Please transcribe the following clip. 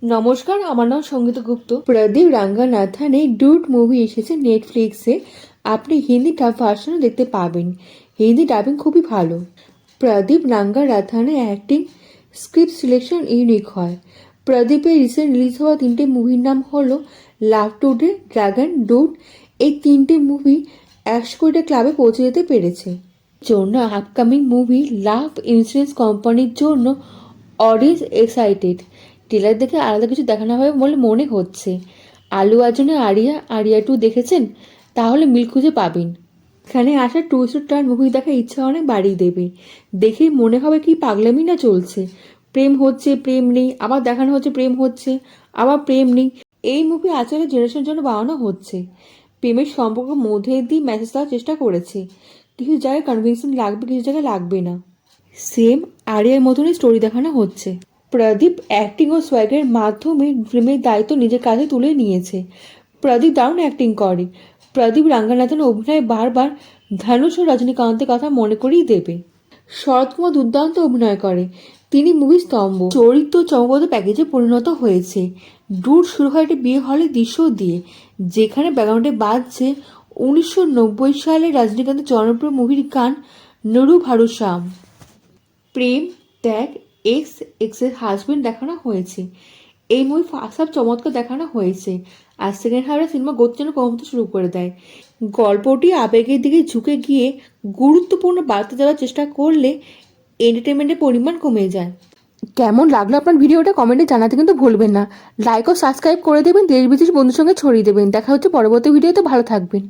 নমস্কার, আমার নাম সঙ্গীতা গুপ্ত। প্রদীপ রাঙ্গানাথানের ডুড মুভি এসেছে নেটফ্লিক্সে। আপনি হিন্দি ডাব ভার্সনও দেখতে পাবেন। হিন্দি ডাবিং খুবই ভালো। প্রদীপ রাঙ্গানাথানের অ্যাক্টিং, স্ক্রিপ্ট সিলেকশন ইউনিক হয়। প্রদীপের রিসেন্ট রিলিজ হওয়া 3টে মুভির নাম হলো লাভ টুডে, ড্রাগন, ডুড। এই 3টে মুভি 100 কোটি ক্লাবে পৌঁছে যেতে পেরেছে। জন্য আপকামিং মুভি লাভ ইন্স্যুরেন্স কোম্পানির জন্য অডিয়েন্স এক্সাইটেড। ট্রেলার দেখে আলাদা কিছু দেখানো হবে বলে মনে হচ্ছে। আলু আর্জুনের আরিয়া 2 দেখেছেন? তাহলে মিল খুঁজে পাবেন। এখানে আসা টুইস্ট টার্ন মুভি দেখার ইচ্ছা অনেক বাড়িয়ে দেবে। দেখেই মনে হবে কি পাগলামি না চলছে। প্রেম হচ্ছে, প্রেম নেই, আবার দেখানো হচ্ছে প্রেম হচ্ছে, আবার প্রেম নেই। এই মুভি আজকের জেনারেশনের জন্য বানানো হচ্ছে। প্রেমের সম্পর্ক মধ্যে দিয়ে মেসেজ দেওয়ার চেষ্টা করেছে। কিছু জায়গায় কনভিনসিং লাগবে, কিছু জায়গায় লাগবে না। সেম আরিয়ার মতনই স্টোরি দেখানো হচ্ছে। প্রদীপ অ্যাক্টিং ও সোয়াগের মাধ্যমে ফিল্মের দায়িত্ব নিজের কাঁধে তুলে নিয়েছে। প্রদীপ দারুণ অ্যাক্টিং করে। প্রদীপ রাঙ্গানাথনের অভিনয় বারবার ধনুষ ও রজনীকান্তের কথা মনে করিয়ে দেবে। শরৎ কুমার দুর্দান্ত অভিনয় করে। তিনি মুভি স্তম্ভ, চরিত্র চমকপ্রদ প্যাকেজে পরিণত হয়েছে। ডুড শুরু হয় একটি বিয়ে হলের দৃশ্য দিয়ে, যেখানে ব্যাকগ্রাউন্ডে বাজছে 1990 সালে রজনীকান্তের জনপ্রিয় মুভির গান নুরু ভারু শ্যাম। প্রেম, ত্যাগ, এক্সের হাজবেন্ড দেখানো হয়েছে। এই মুভি ফার্স্ট হাফ চমৎকার দেখানো হয়েছে, আর সেকেন্ড হাফে সিনেমা গতি যেন কমতে শুরু করে দেয়। গল্পটি আবেগের দিকে ঝুঁকে গিয়ে গুরুত্বপূর্ণ বার্তা দেওয়ার চেষ্টা করলে এন্টারটেনমেন্টের পরিমাণ কমে যায়। কেমন লাগলো আপনার ভিডিওটা কমেন্টে জানাতে কিন্তু ভুলবেন না। লাইক ও সাবস্ক্রাইব করে দেবেন, দেশ বিদেশ বন্ধুর সঙ্গে ছড়িয়ে দেবেন। দেখা হচ্ছে পরবর্তী ভিডিওতে। ভালো থাকবেন।